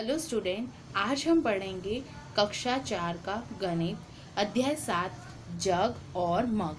Hello student, आज हम पढ़ेंगे कक्षा 4 का गणित अध्याय 7 जग और मग।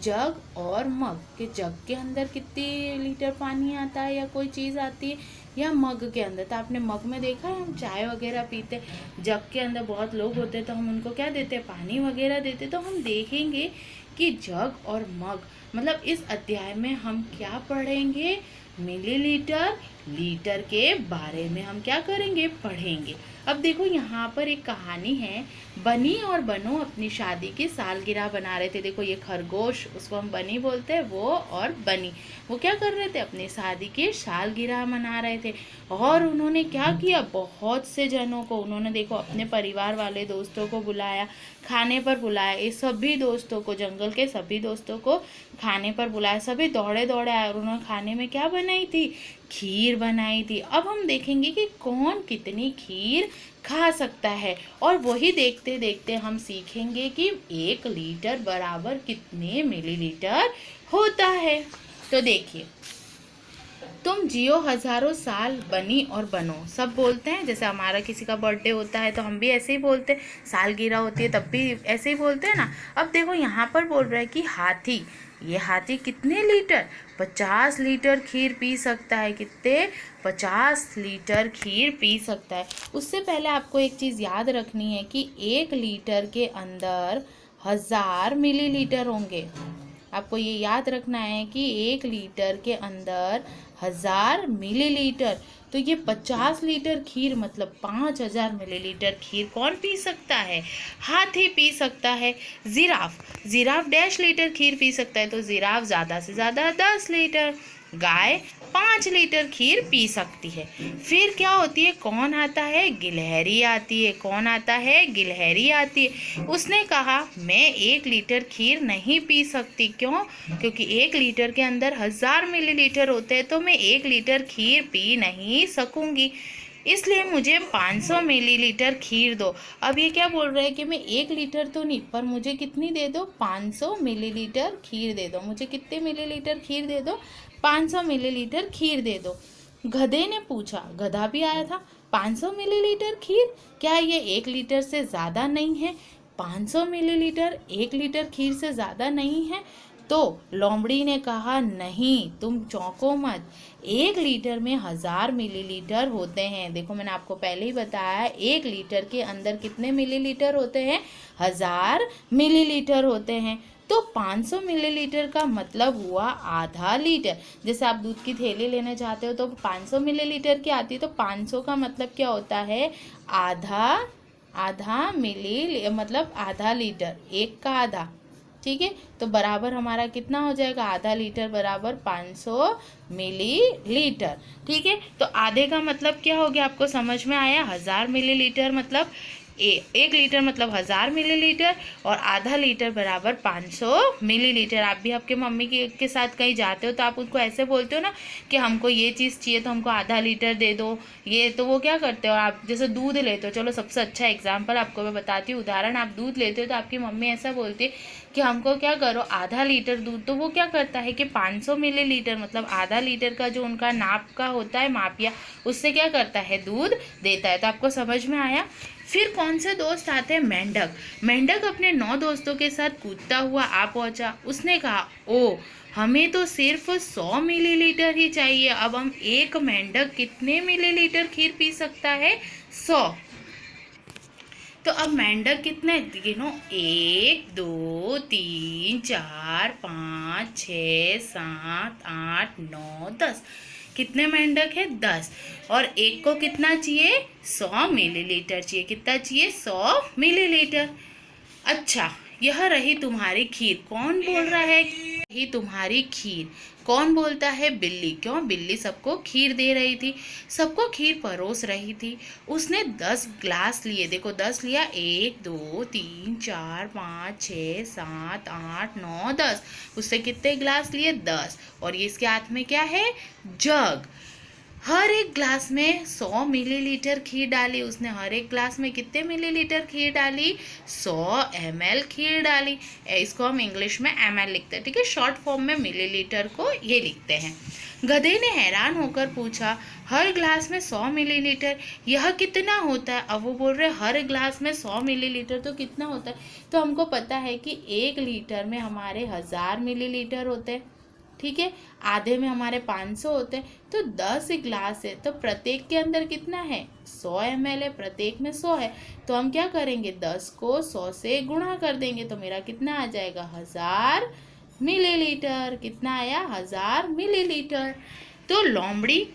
जग और मग के जग के अंदर कितने लीटर पानी आता है या कोई चीज़ आती है, या मग के अंदर। तो आपने मग में देखा है, हम चाय वगैरह पीते, जग के अंदर बहुत लोग होते हैं तो हम उनको क्या देते हैं, पानी वगैरह देते। तो हम देखेंगे कि जग और मग मतलब इस अध्याय में हम क्या पढ़ेंगे, मिलीलीटर लीटर के बारे में हम क्या करेंगे, पढ़ेंगे। अब देखो यहाँ पर एक कहानी है, बनी और बनो अपनी शादी की सालगिरह बना रहे थे। देखो ये खरगोश, उसको हम बनी बोलते हैं, वो और बनी वो क्या कर रहे थे, अपनी शादी की सालगिरह मना रहे थे। और उन्होंने क्या किया, बहुत से जनों को उन्होंने देखो अपने परिवार वाले दोस्तों को बुलाया, खाने पर बुलाया। ये सभी दोस्तों को, जंगल के सभी दोस्तों को खाने पर बुलाया। सभी दौड़े दौड़े आए और उन्होंने खाने में क्या बनाई थी, खीर बनाई थी। अब हम देखेंगे कि कौन कितनी खीर खा सकता है, और वही देखते देखते हम सीखेंगे कि 1 लीटर बराबर कितने मिलीलीटर होता है। तो देखिए, तुम जियो हजारों साल, बनी और बनो, सब बोलते हैं। जैसे हमारा किसी का बर्थडे होता है तो हम भी ऐसे ही बोलते हैं, सालगिरह होती है तब भी ऐसे ही बोलते हैं ना। अब देखो यहाँ पर बोल रहा है कि हाथी, ये हाथी कितने लीटर, 50 लीटर खीर पी सकता है। कितने, 50 लीटर खीर पी सकता है। उससे पहले आपको एक चीज़ याद रखनी है कि 1 लीटर के अंदर 1000 मिलीलीटर होंगे। आपको ये याद रखना है कि 1 लीटर के अंदर 1000 मिलीलीटर। तो ये 50 लीटर खीर मतलब 5000 मिलीलीटर खीर कौन पी सकता है, हाथी पी सकता है। जिराफ, जिराफ 1.5 लीटर खीर पी सकता है, तो जिराफ ज़्यादा से ज़्यादा 10 लीटर। गाय 5 लीटर खीर पी सकती है। फिर क्या होती है, कौन आता है, गिलहरी आती है। कौन आता है, गिलहरी आती है। उसने कहा मैं 1 लीटर खीर नहीं पी सकती। क्यों, क्योंकि 1 लीटर के अंदर 1000 मिलीलीटर होते हैं, तो मैं 1 लीटर खीर पी नहीं सकूंगी, इसलिए मुझे 500 मिलीलीटर खीर दो। अब ये क्या बोल रहे हैं कि मैं 1 लीटर तो नहीं, पर मुझे कितनी दे दो, 500 मिलीलीटर खीर दे दो। मुझे कितने मिलीलीटर खीर दे दो, 500 मिलीलीटर खीर दे दो। गधे ने पूछा, गधा भी आया था, 500 मिलीलीटर खीर, क्या ये 1 लीटर से ज़्यादा नहीं है। 500 मिलीलीटर 1 लीटर खीर से ज़्यादा नहीं है। तो लोमड़ी ने कहा, नहीं, तुम चौंको मत, 1 लीटर में 1000 मिलीलीटर होते हैं। देखो मैंने आपको पहले ही बताया, 1 लीटर के अंदर कितने मिलीलीटर होते हैं, 1000 मिलीलीटर होते हैं। तो 500 मिलीलीटर का मतलब हुआ आधा लीटर। जैसे आप दूध की थैली लेने जाते हो तो 500 मिलीलीटर की आती है, तो 500 का मतलब क्या होता है, आधा, आधा मिली मतलब आधा लीटर, एक का आधा। ठीक है, तो बराबर हमारा कितना हो जाएगा, आधा लीटर बराबर 500 मिलीलीटर। ठीक है, तो आधे का मतलब क्या हो गया, आपको समझ में आया। 1000 मिलीलीटर मतलब 1 लीटर मतलब 1000 मिलीलीटर, और आधा लीटर बराबर 500 मिलीलीटर। आप भी आपके मम्मी के साथ कहीं जाते हो तो आप उनको ऐसे बोलते हो ना कि हमको ये चीज़ चाहिए तो हमको आधा लीटर दे दो, ये तो वो क्या करते हो आप, जैसे दूध लेते हो, चलो सबसे अच्छा एग्जाम्पल आपको मैं बताती हूँ, उदाहरण, आप दूध लेते हो तो आपकी मम्मी ऐसा बोलती है कि हमको क्या करो, आधा लीटर दूध। तो वो क्या करता है कि 500 मिलीलीटर मतलब आधा लीटर का जो उनका नाप का होता है, मापिया, उससे क्या करता है, दूध देता है। तो आपको समझ में आया। फिर कौन से दोस्त आते हैं, मेंढक। मेंढक अपने 9 दोस्तों के साथ कूदता हुआ आ पहुंचा। उसने कहा, ओ, हमें तो सिर्फ 100 मिलीलीटर ही चाहिए। अब हम एक मेंढक कितने मिलीलीटर खीर पी सकता है, 100। तो अब मेंढक कितने गिनो, 1 2 3 4 5 6 7 8 9 10। कितने मेंढक है, 10। और एक को कितना चाहिए, 100 मिलीलीटर चाहिए। कितना चाहिए, 100 मिलीलीटर। अच्छा, यह रही तुम्हारी खीर। कौन बोल रहा है, ही तुम्हारी खीर, कौन बोलता है, बिल्ली। क्यों, बिल्ली सबको खीर दे रही थी, सबको खीर परोस रही थी। उसने 10 ग्लास लिए, देखो 10 लिया, 1 2 3 4 5 6 7 8 9 10। उससे कितने ग्लास लिए, 10। और ये इसके हाथ में क्या है, जग। हर एक ग्लास में 100 मिलीलीटर खीर डाली उसने। हर एक ग्लास में कितने मिलीलीटर खीर डाली? 100 ml खीर डाली। इसको हम इंग्लिश में ml लिखते हैं, ठीक है। शॉर्ट फॉर्म में मिलीलीटर को ये लिखते हैं। गधे ने हैरान होकर पूछा, हर ग्लास में 100 मिलीलीटर, यह कितना होता है? अब वो बोल रहे हर ग्लास में 100 मिलीलीटर तो कितना होता है? तो हमको पता है कि 1 लीटर में हमारे 1000 मिलीलीटर होते हैं, ठीक है। आधे में हमारे 500 होते हैं, तो 10 ग्लास है तो प्रत्येक के अंदर कितना है? 100 ml है, प्रत्येक में 100 है। तो हम क्या करेंगे? 10 को 100 से गुणा कर देंगे तो मेरा कितना आ जाएगा? 1000 मिलीलीटर। कितना आया? 1000 मिलीलीटर। तो लोमड़ी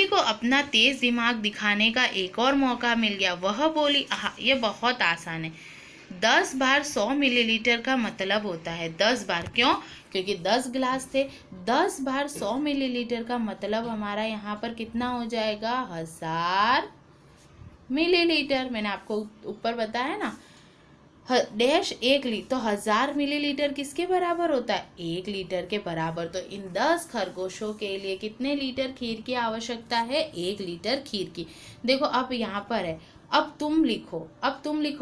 को अपना तेज दिमाग दिखाने का एक और मौका मिल गया। वह बोली, ये बहुत आसान है। 10 बार 100 मिलीलीटर का मतलब होता है 10 बार। क्यों? क्योंकि 10 ग्लास थे। 10 बार 100 मिलीलीटर का मतलब हमारा यहाँ पर कितना हो जाएगा? 1000 मिलीलीटर। मैंने आपको ऊपर बताया ना, डैश 1 लीटर, तो 1000 मिलीलीटर किसके बराबर होता है? 1 लीटर के बराबर। तो इन 10 खरगोशों के लिए कितने लीटर खीर की आवश्यकता है? 1 लीटर खीर की। देखो अब यहाँ पर है, अब तुम लिखो।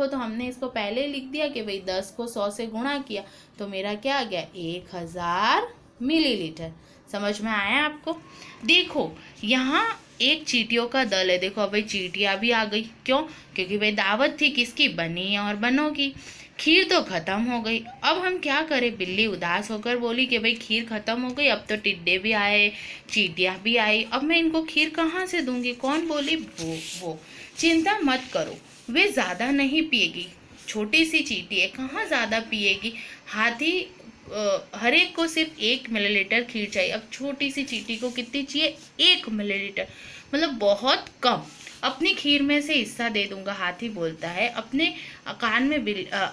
तो हमने इसको पहले लिख दिया कि भाई 10 को 100 से गुणा किया तो मेरा क्या आ गया? 1000 मिलीलीटर। समझ में आया आपको? देखो यहाँ एक चींटियों का दल है। देखो भाई चींटियाँ भी आ गई। क्यों? क्योंकि भाई दावत थी किसकी? बनी और बनों की। खीर तो खत्म हो गई, अब हम क्या करें? बिल्ली उदास होकर बोली कि भाई खीर खत्म हो गई, अब तो टिड्डे भी आए, चींटियाँ भी आई, अब मैं इनको खीर कहाँ से दूंगी? कौन बोली? वो। चिंता मत करो, वे ज़्यादा नहीं पिएगी, छोटी सी चींटी है, कहाँ ज़्यादा पिएगी। हाथी हर एक को सिर्फ 1 मिलीलीटर खीर चाहिए। अब छोटी सी चींटी को कितनी चाहिए? 1 मिलीलीटर, मतलब बहुत कम। अपनी खीर में से हिस्सा दे दूंगा, हाथी बोलता है।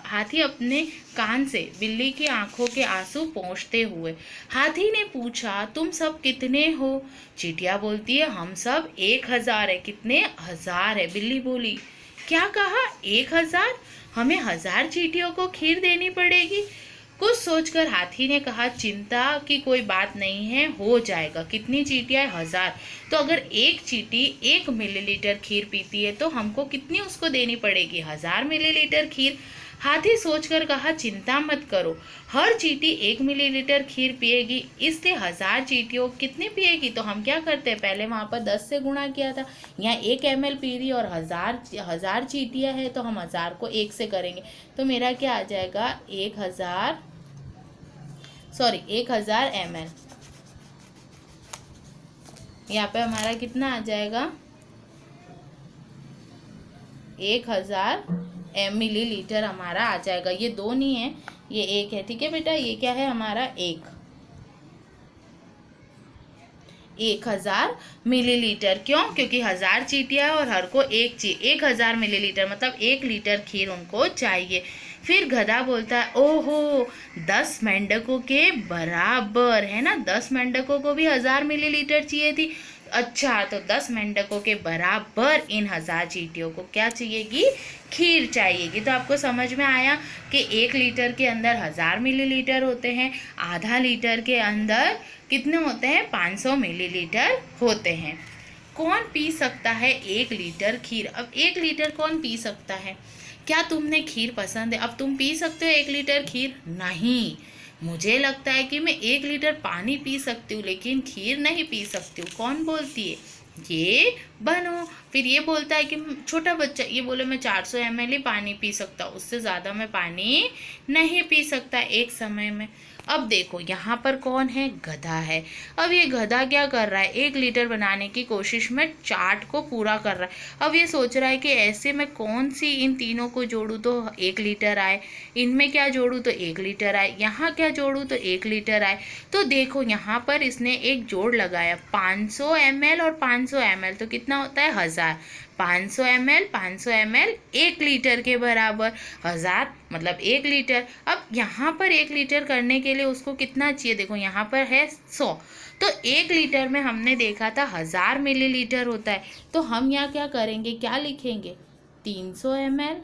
हाथी अपने कान से बिल्ली की आंखों के आंसू पोंछते हुए। हाथी ने पूछा, तुम सब कितने हो? चींटिया बोलती है, हम सब 1000 है। कितने? 1000 है। बिल्ली बोली, क्या कहा? 1000? हमें 1000 चींटियों को खीर देनी पड़ेगी। कुछ सोचकर हाथी ने कहा, चिंता की कोई बात नहीं है, हो जाएगा। कितनी चींटियां? 1000। तो अगर एक चींटी 1 मिलीलीटर खीर पीती है तो हमको कितनी उसको देनी पड़ेगी? 1000 मिलीलीटर खीर। हाथी सोचकर कहा, चिंता मत करो, हर चींटी 1 मिलीलीटर खीर पिएगी, इसलिए 1000 चींटियों कितनी पिएगी? तो हम क्या करते हैं, पहले वहाँ पर 10 से गुणा किया था, यहाँ 1 ml पी रही और 1000 चींटियाँ है तो हम 1000 को 1 से करेंगे तो मेरा क्या आ जाएगा? 1000 ml। यहाँ पे हमारा कितना आ जाएगा? 1000 मिलीलीटर हमारा आ जाएगा। ये 2 नहीं है, ये 1 है, ठीक है बेटा। ये क्या है हमारा? 1000 मिलीलीटर। क्यों? क्योंकि 1000 चींटियां और हर को 1000 मिलीलीटर मतलब 1 लीटर खीर उनको चाहिए। फिर गधा बोलता है, ओहो, 10 मेंढकों के बराबर है ना, 10 मेंढकों को भी 1000 मिलीलीटर चाहिए थी। अच्छा, तो 10 मेंढकों के बराबर इन 1000 चींटियों को क्या चाहिएगी? खीर चाहिएगी। तो आपको समझ में आया कि 1 लीटर के अंदर 1000 मिलीलीटर होते हैं, आधा लीटर के अंदर कितने होते हैं? 500 मिलीलीटर होते हैं। कौन पी सकता है 1 लीटर खीर? अब 1 लीटर कौन पी सकता है? क्या तुमने खीर पसंद है? अब तुम पी सकते हो 1 लीटर खीर? नहीं, मुझे लगता है कि मैं 1 लीटर पानी पी सकती हूँ लेकिन खीर नहीं पी सकती हूँ। कौन बोलती है? ये बनो। फिर ये बोलता है कि छोटा बच्चा, ये बोले मैं 400 ml ही पानी पी सकता हूँ, उससे ज़्यादा मैं पानी नहीं पी सकता एक समय में। अब देखो यहाँ पर कौन है? गधा है। अब ये गधा क्या कर रहा है? 1 लीटर बनाने की कोशिश में चार्ट को पूरा कर रहा है। अब ये सोच रहा है कि ऐसे में कौन सी इन तीनों को जोड़ूँ तो 1 लीटर आए, इनमें क्या जोड़ूँ तो 1 लीटर आए, यहाँ क्या जोड़ूँ तो 1 लीटर आए। तो देखो यहाँ पर इसने एक जोड़ लगाया, 500 ml और 500 ml, तो कितना होता है? 1000। 500 ml 1 लीटर के बराबर, 1000 मतलब 1 लीटर। अब यहाँ पर 1 लीटर करने के लिए उसको कितना चाहिए? देखो यहाँ पर है 100, तो 1 लीटर में हमने देखा था 1000 मिलीलीटर होता है। तो हम यहाँ क्या करेंगे, क्या लिखेंगे? 300 ml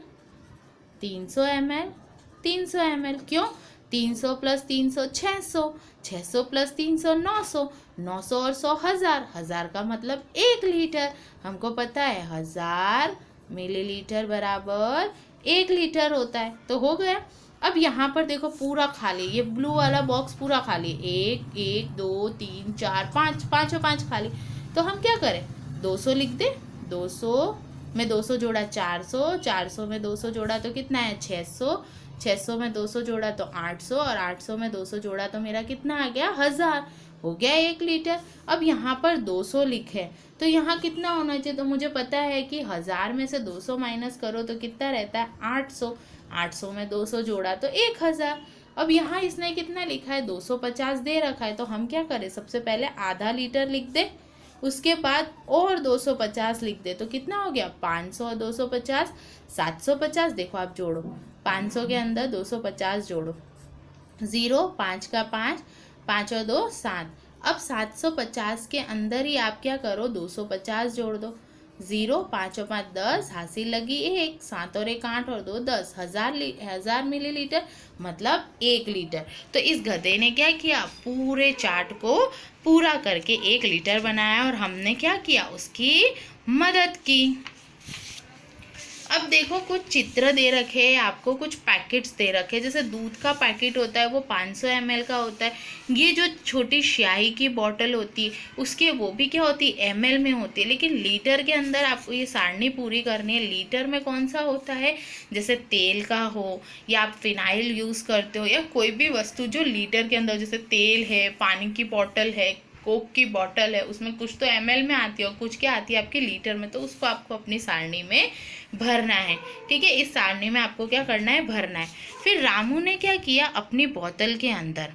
300 ml 300 ml। क्यों? 300 प्लस 300 600, 600 प्लस 300 900, 900 और 100 1000, 1000 का मतलब 1 लीटर। हमको पता है 1000 मिलीलीटर बराबर 1 लीटर होता है। तो हो गया। अब यहाँ पर देखो पूरा खाली, ये ब्लू वाला बॉक्स पूरा खाली, 1 1 2 3 4 5, पाँचों 5 खाली। तो हम क्या करें, 200 लिख दे। 200 में 200 जोड़ा 400, 400 में 200 जोड़ा तो कितना है 600, 600 में 200 जोड़ा तो 800, और 800 में 200 जोड़ा तो मेरा कितना आ गया 1000। हो गया 1 लीटर। अब यहाँ पर 200 लिखे तो यहाँ कितना होना चाहिए, तो मुझे पता है कि 1000 में से 200 माइनस करो तो कितना रहता है 800, 800 में 200 जोड़ा तो 1000। अब यहाँ इसने कितना लिखा है 250 दे रखा है, तो हम क्या करें, सबसे पहले आधा लीटर लिख दे, उसके बाद और 250 लिख दे, तो कितना हो गया 500 और 250 750। देखो आप जोड़ो, 500 के अंदर 250 जोड़ो, 0 5 का 5, 5 और 2 7। अब 750 के अंदर ही आप क्या करो 250 जोड़ दो, 0 5 और 5 10, हासिल लगी 1, 7 और 1 8 और 2 10, 1000 मिलीलीटर मतलब 1 लीटर। तो इस गधे ने क्या किया, पूरे चार्ट को पूरा करके 1 लीटर बनाया, और हमने क्या किया, उसकी मदद की। अब देखो कुछ चित्र दे रखे हैं आपको, कुछ पैकेट्स दे रखे हैं। जैसे दूध का पैकेट होता है वो 500 ml का होता है। ये जो छोटी स्याही की बोतल होती है उसके वो भी क्या होती है ml में होती है, लेकिन लीटर के अंदर आपको ये सारणी पूरी करनी है। लीटर में कौन सा होता है, जैसे तेल का हो या आप फिनाइल यूज़ करते हो या कोई भी वस्तु जो लीटर के अंदर, जैसे तेल है, पानी की बोतल है, कोक की बोतल है, उसमें कुछ तो ml में आती है और कुछ क्या आती है आपके लीटर में, तो उसको आपको अपनी सारणी में भरना है। ठीक है, इस सारणी में आपको क्या करना है, भरना है। फिर रामू ने क्या किया, अपनी बोतल के अंदर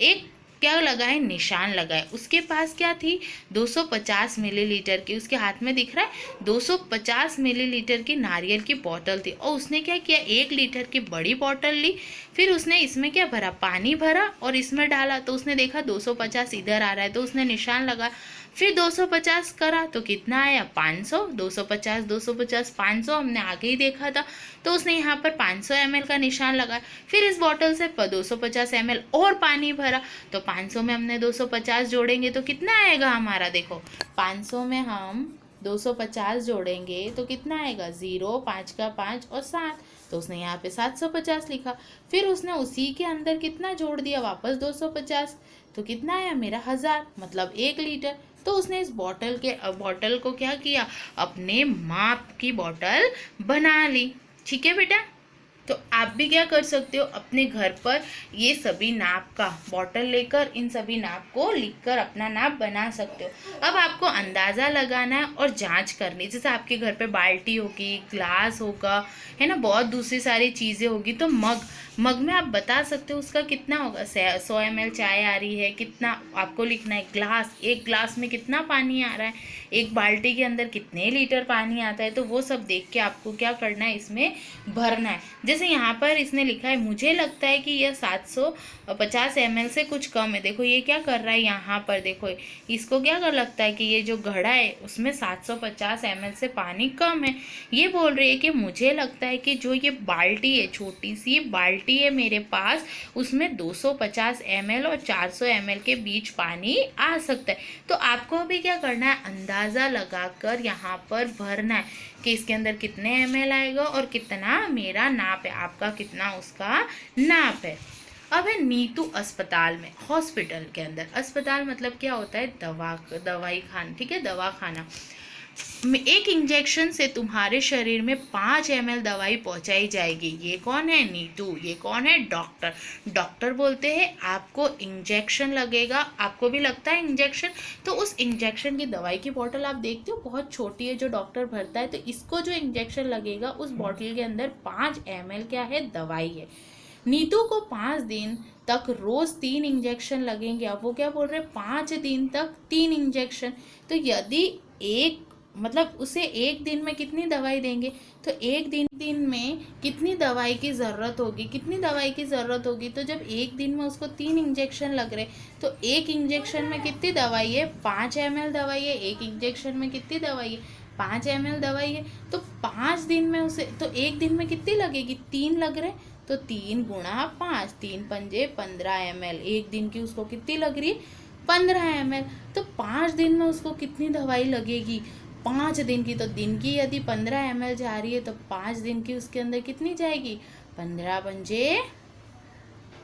एक क्या लगाए, निशान लगाए। उसके पास क्या थी 250 मिलीलीटर की, उसके हाथ में दिख रहा है 250 मिलीलीटर की नारियल की बोतल थी, और उसने क्या किया 1 लीटर की बड़ी बोतल ली, फिर उसने इसमें क्या भरा, पानी भरा और इसमें डाला, तो उसने देखा 250 इधर आ रहा है तो उसने निशान लगा, फिर 250 करा तो कितना आया 500, 250 250 500, हमने आगे ही देखा था, तो उसने यहाँ पर 500 ml का निशान लगाया। फिर इस बोतल से 250 ml और पानी भरा, तो 500 में हमने 250 जोड़ेंगे तो कितना आएगा हमारा, देखो 500 में हम 250 जोड़ेंगे तो कितना आएगा, 0 5 का 5 और 7, तो उसने यहाँ पे 750 लिखा। फिर उसने उसी के अंदर कितना जोड़ दिया, वापस 250, तो कितना आया मेरा 1000 मतलब 1 लीटर। तो उसने इस बॉटल को क्या किया, अपने माप की बॉटल बना ली। ठीक है बेटा, तो आप भी क्या कर सकते हो, अपने घर पर ये सभी नाप का बॉटल लेकर इन सभी नाप को लिखकर अपना नाप बना सकते हो। अब आपको अंदाज़ा लगाना है और जांच करनी, जैसे आपके घर पे बाल्टी होगी, ग्लास होगा, है ना, बहुत दूसरी सारी चीज़ें होगी, तो मग में आप बता सकते हो उसका कितना होगा, 100 ml चाय आ रही है, कितना आपको लिखना है। ग्लास, एक ग्लास में कितना पानी आ रहा है, एक बाल्टी के अंदर कितने लीटर पानी आता है, तो वो सब देख के आपको क्या करना है, इसमें भरना है। जैसे यहाँ पर इसने लिखा है, मुझे लगता है कि यह 750 ml से कुछ कम है। देखो ये क्या कर रहा है, यहाँ पर देखो इसको क्या कर लगता है कि ये जो घड़ा है उसमें 750 ml से पानी कम है। ये बोल रही है कि मुझे लगता है कि जो ये बाल्टी है, छोटी सी बाल्टी है मेरे पास, उसमें 250 ml और 400 ml के बीच पानी आ सकता है। तो आपको भी क्या करना है, अंदाज़ा लगाकर यहाँ पर भरना है कि इसके अंदर कितने ml आएगा और कितना मेरा नाप है, आपका कितना उसका नाप है। अब है नीतू अस्पताल में, हॉस्पिटल के अंदर। अस्पताल मतलब क्या होता है, दवाई खाना। ठीक है, दवा खाना। एक इंजेक्शन से तुम्हारे शरीर में 5 ml दवाई पहुंचाई जाएगी। ये कौन है, नीतू। ये कौन है, डॉक्टर। डॉक्टर बोलते हैं आपको इंजेक्शन लगेगा, आपको भी लगता है इंजेक्शन, तो उस इंजेक्शन की दवाई की बोतल आप देखते हो बहुत छोटी है जो डॉक्टर भरता है, तो इसको जो इंजेक्शन लगेगा उस बोतल के अंदर 5 ml क्या है, दवाई है। नीतू को 5 दिन तक रोज 3 इंजेक्शन लगेंगे। अब वो क्या बोल रहे हैं, 5 दिन तक 3 इंजेक्शन। तो यदि मतलब उसे एक दिन में कितनी दवाई देंगे, तो एक दिन में कितनी दवाई की ज़रूरत होगी, तो जब एक दिन में उसको 3 इंजेक्शन लग रहे, तो एक इंजेक्शन में कितनी दवाई है, 5 ml दवाई है। एक इंजेक्शन में कितनी दवाई है, 5 ml दवाई है। तो 5 दिन में उसे, तो एक दिन में कितनी लगेगी, 3 लग रहे, तो 3 × 5, 3×5 = 15 ml। एक दिन की उसको कितनी लग रही है? 15 ml। तो 5 दिन में उसको कितनी दवाई लगेगी? 5 दिन की। तो दिन की यदि 15 ml जा रही है तो 5 दिन की उसके अंदर कितनी जाएगी? 15×5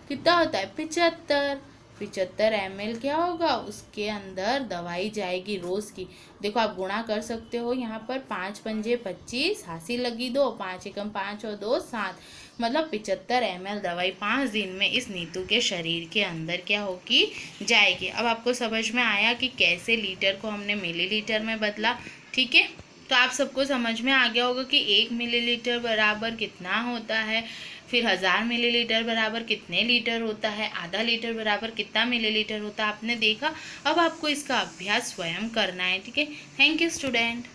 कितना होता है? 75। 75 ml क्या होगा? उसके अंदर दवाई जाएगी रोज की। देखो आप गुणा कर सकते हो यहाँ पर। 5×5 = 25, हासिल लगी 2, 5 × 5 और 2 7, मतलब 75 ml दवाई 5 दिन में इस नीतू के शरीर के अंदर क्या होगी? जाएगी। अब आपको समझ में आया कि कैसे लीटर को हमने मिलीलीटर में बदला। ठीक है, तो आप सबको समझ में आ गया होगा कि 1 मिलीलीटर बराबर कितना होता है, फिर 1000 मिलीलीटर बराबर कितने लीटर होता है, आधा लीटर बराबर कितना मिलीलीटर होता है। आपने देखा। अब आपको इसका अभ्यास स्वयं करना है। ठीक है, थैंक यू स्टूडेंट।